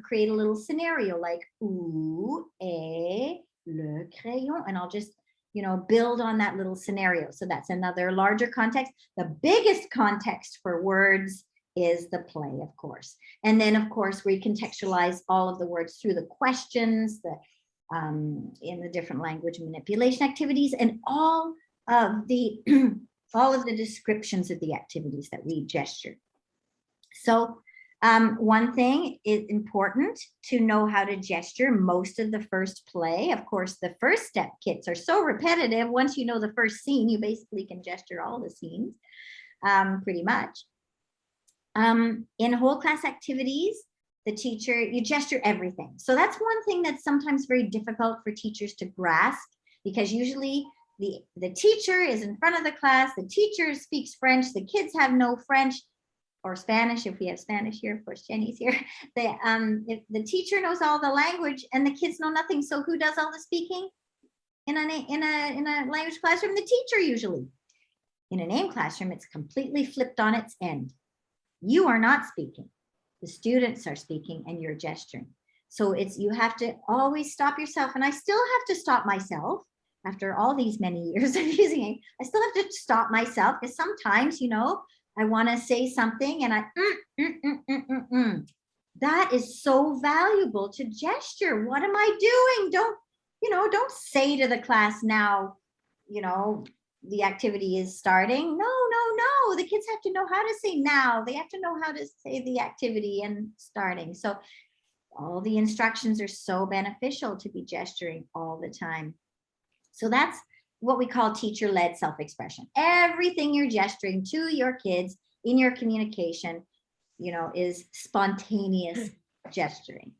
create a little scenario like où est le crayon, and I'll just, you know, build on that little scenario. So that's another larger context. The biggest context for words is the play, of course. And then, of course, we contextualize all of the words through the questions, in the different language manipulation activities, and all of the descriptions of the activities that we gesture. So one thing is important to know how to gesture most of the first play. Of course, the first step kits are so repetitive. Once you know the first scene, you basically can gesture all the scenes, pretty much. In whole class activities, you gesture everything. So that's one thing that's sometimes very difficult for teachers to grasp, because usually the teacher is in front of the class, the teacher speaks French, the kids have no French. or Spanish, if we have Spanish here, of course, Jenny's here. If the teacher knows all the language and the kids know nothing, so who does all the speaking in a language classroom? The teacher usually. In a name classroom, it's completely flipped on its end. You are not speaking. The students are speaking and you're gesturing. So you have to always stop yourself. And I still have to stop myself after all these many years of using it. I still have to stop myself because sometimes, I want to say something and that is so valuable to gesture. What am I doing? Don't say to the class now, the activity is starting. No. The kids have to know how to say now. They have to know how to say the activity and starting. So all the instructions are so beneficial to be gesturing all the time. So that's what we call teacher-led self-expression. Everything you're gesturing to your kids in your communication, is spontaneous gesturing.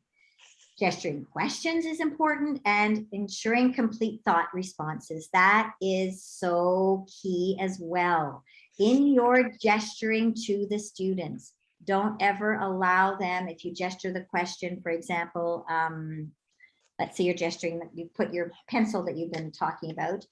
Gesturing questions is important, and ensuring complete thought responses. That is so key as well. In your gesturing to the students, don't ever allow them, if you gesture the question, for example, let's say you're gesturing, you put your pencil that you've been talking about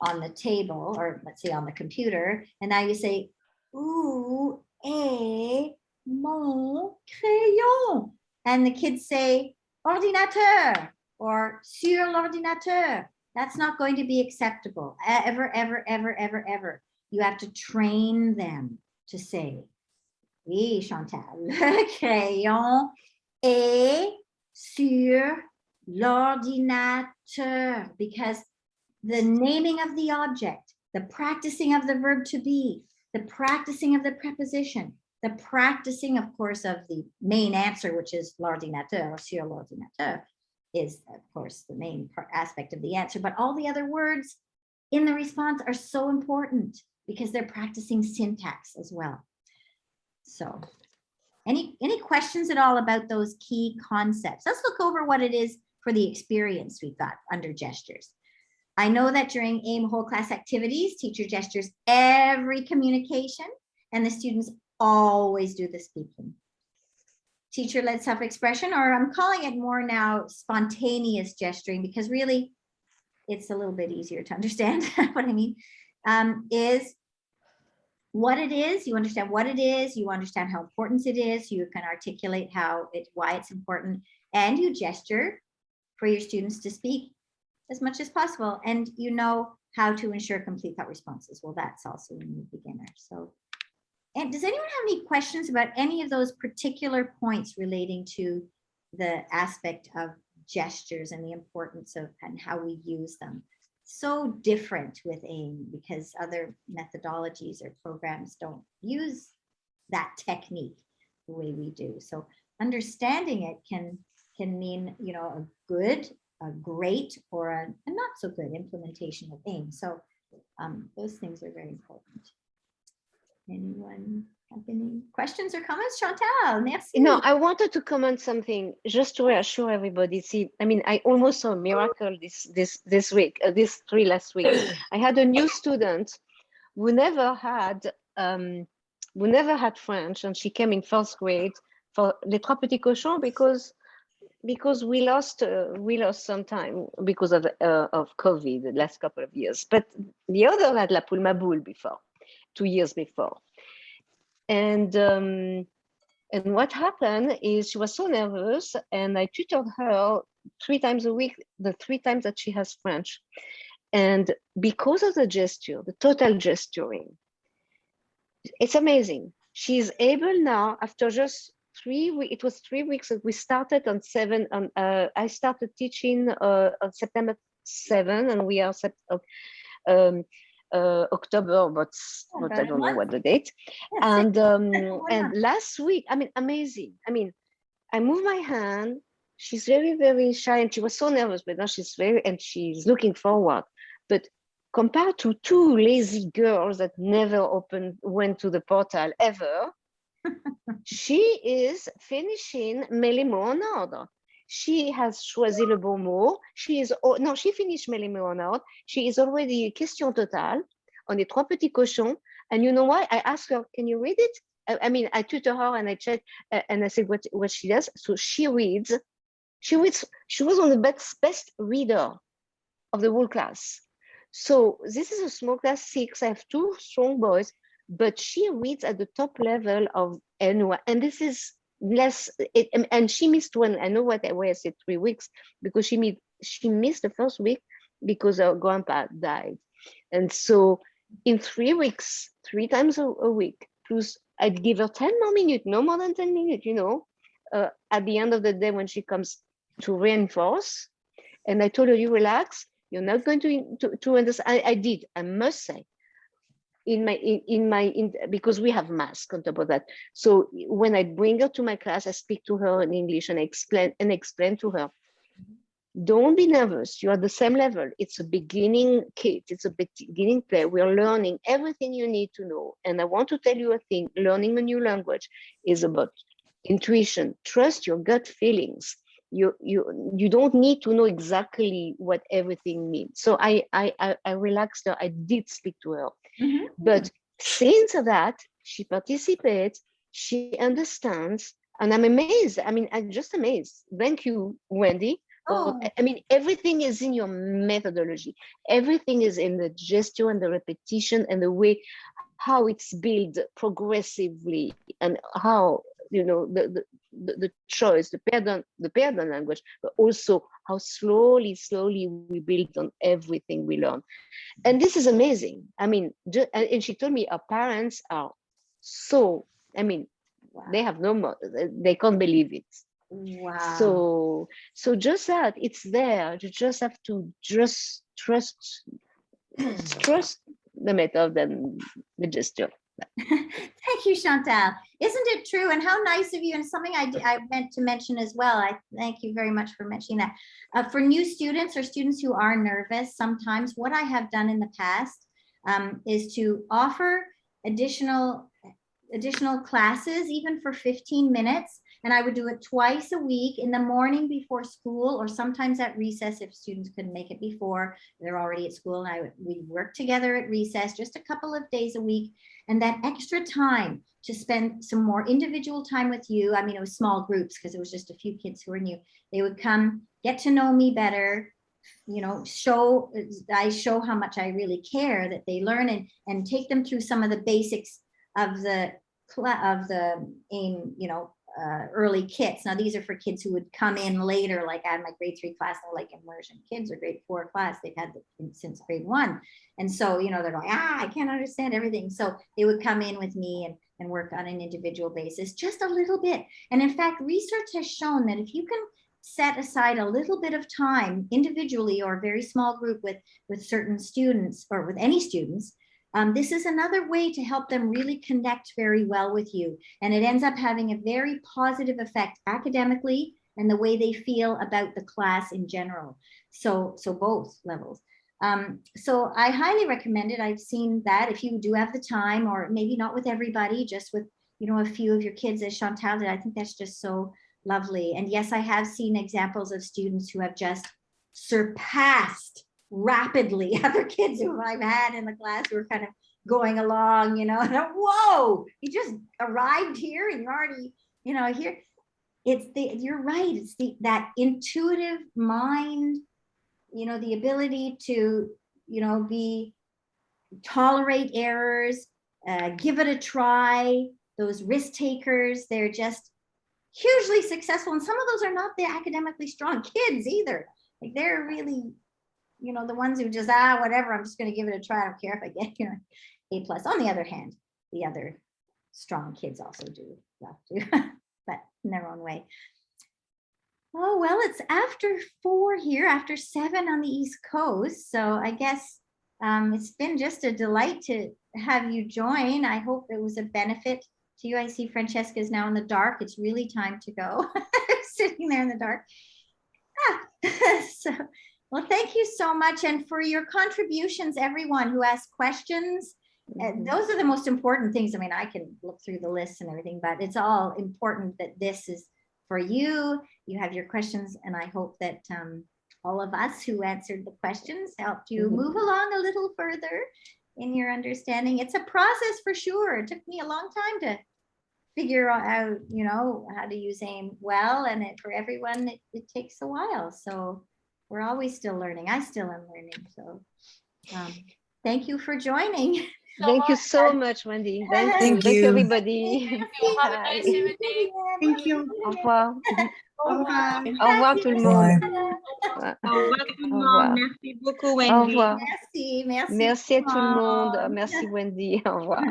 on the table, or let's say on the computer, and now you say, où est mon crayon? And the kids say, ordinateur, or sur l'ordinateur. That's not going to be acceptable, ever, ever, ever, ever, ever. You have to train them to say, oui, Chantal, le crayon est sur l'ordinateur, because the naming of the object, the practicing of the verb to be, the practicing of the preposition, the practicing, of course, of the main answer, which is l'ordinateur, or sur l'ordinateur, is, of course, the main aspect of the answer. But all the other words in the response are so important because they're practicing syntax as well. So any questions at all about those key concepts? Let's look over what it is for the experience we've got under gestures. I know that during AIM whole class activities, teacher gestures every communication, and the students always do the speaking. Teacher-led self-expression, or I'm calling it more now spontaneous gesturing, because really it's a little bit easier to understand what I mean, is what it is. You understand what it is, you understand how important it is, you can articulate why it's important, and you gesture for your students to speak as much as possible, and you know how to ensure complete thought responses. Well, that's also a new beginner. So, and does anyone have any questions about any of those particular points relating to the aspect of gestures and the importance of and how we use them? So different with AIM because other methodologies or programs don't use that technique the way we do. So understanding it can mean, a good, a great, or a not so good implementation of AIM. So those things are very important. Anyone have any questions or comments? Chantal, merci. No, I wanted to comment something just to reassure everybody. See, I mean, I almost saw a miracle this week, this last week. I had a new student who never had French, and she came in first grade for Les Trois Petits Cochons because we lost some time because of COVID the last couple of years. But the other had La Poule Ma Boule before, 2 years before. And what happened is she was so nervous, and I tutored her 3 times a week, the 3 times that she has French. And because of the gesture, the total gesturing, it's amazing. She's able now, after just 3 weeks, it was 3 weeks that we started on 7. I started teaching on September 7, and we are October, but I don't know what the date. And last week, I mean, amazing. I mean, I move my hand. She's very, very shy, and she was so nervous, but now she's she's looking forward. But compared to 2 lazy girls that never went to the portal ever, she is finishing Mets les mots en ordre. She has choisi le bon mot. She finished Mets les mots en ordre. She is already question totale on Les Trois Petits Cochons. And you know why? I asked her, can you read it? I mean, I tutor her and I check and I say what she does. So she reads. She was on the best reader of the whole class. So this is a small class, 6. I have 2 strong boys, but she reads at the top level of anyone. And this is less, and she missed one. I know why I said 3 weeks, because she missed the first week because her grandpa died. And so in 3 weeks, 3 times a week, plus I'd give her 10 more minutes, no more than 10 minutes, at the end of the day when she comes to reinforce. And I told her, you relax, you're not going to understand. I did, I must say, because we have masks on top of that. So when I bring her to my class, I speak to her in English and explain to her, don't be nervous. You're at the same level. It's a beginning kit. It's a beginning play. We're learning everything you need to know. And I want to tell you a thing, learning a new language is about intuition. Trust your gut feelings. You don't need to know exactly what everything means. So I relaxed her. I did speak to her. Mhm. But since that, she participates, she understands, and I'm amazed. I mean, I'm just amazed. Thank you, Wendy. Oh. I mean, everything is in your methodology. Everything is in the gesture and the repetition and the way how it's built progressively, and how the choice, the pattern language, but also how slowly we build on everything we learn. And this is amazing. I mean, and she told me her parents are so, I mean, they have no more, they can't believe it. Wow. So just that it's there. You just have to just trust the method and the gesture. Thank you, Chantal. Isn't it true? And how nice of you, and something I meant to mention as well. I thank you very much for mentioning that. For new students or students who are nervous, sometimes what I have done in the past is to offer additional classes, even for 15 minutes. And I would do it twice a week, in the morning before school, or sometimes at recess if students couldn't make it before, they're already at school, and we work together at recess just a couple of days a week. And that extra time to spend some more individual time with you. I mean, it was small groups because it was just a few kids who were new. They would come, get to know me better, I show how much I really care, that they learn, and take them through some of the basics of the AIM, early kits. Now these are for kids who would come in later, like I had my grade 3 class, they're like immersion kids, or grade 4 class, they've had it since grade 1. And so, they're going, I can't understand everything. So they would come in with me and work on an individual basis, just a little bit. And in fact, research has shown that if you can set aside a little bit of time individually, or a very small group with certain students, or with any students, this is another way to help them really connect very well with you. And it ends up having a very positive effect academically and the way they feel about the class in general. So both levels. So I highly recommend it. I've seen that if you do have the time, or maybe not with everybody, just with, a few of your kids, as Chantal did, I think that's just so lovely. And yes, I have seen examples of students who have just surpassed rapidly other kids who I've had in the class who are kind of going along, and whoa, you just arrived here and you're already, here. You're right. It's that intuitive mind, the ability to, tolerate errors, give it a try. Those risk takers, they're just hugely successful. And some of those are not the academically strong kids either. Like they're really, the ones who just, whatever, I'm just going to give it a try. I don't care if I get, A+. On the other hand, the other strong kids also do love to, but in their own way. Oh, well, it's after 4 here, after 7 on the East Coast. So I guess it's been just a delight to have you join. I hope it was a benefit to you. I see Francesca is now in the dark. It's really time to go. Sitting there in the dark. So, well, thank you so much. And for your contributions, everyone who asked questions. Those are the most important things. I mean, I can look through the lists and everything, but it's all important that this is for you. You have your questions, and I hope that all of us who answered the questions helped you move along a little further in your understanding. It's a process for sure. It took me a long time to figure out, you know, how to use AIM well, and for everyone, it takes a while. So we're always still learning. I still am learning. So thank you for joining. Thank you so much, Wendy. Thank you. Thank Thank you, you. everybody. Have a nice Bye. evening. Thank you. Au revoir. Au revoir. Au revoir tout le monde. Bye. Au revoir tout le Au monde. revoir. Merci beaucoup, Au Wendy. revoir. Merci, merci. Merci à tout le monde. monde. Merci Wendy. Au revoir.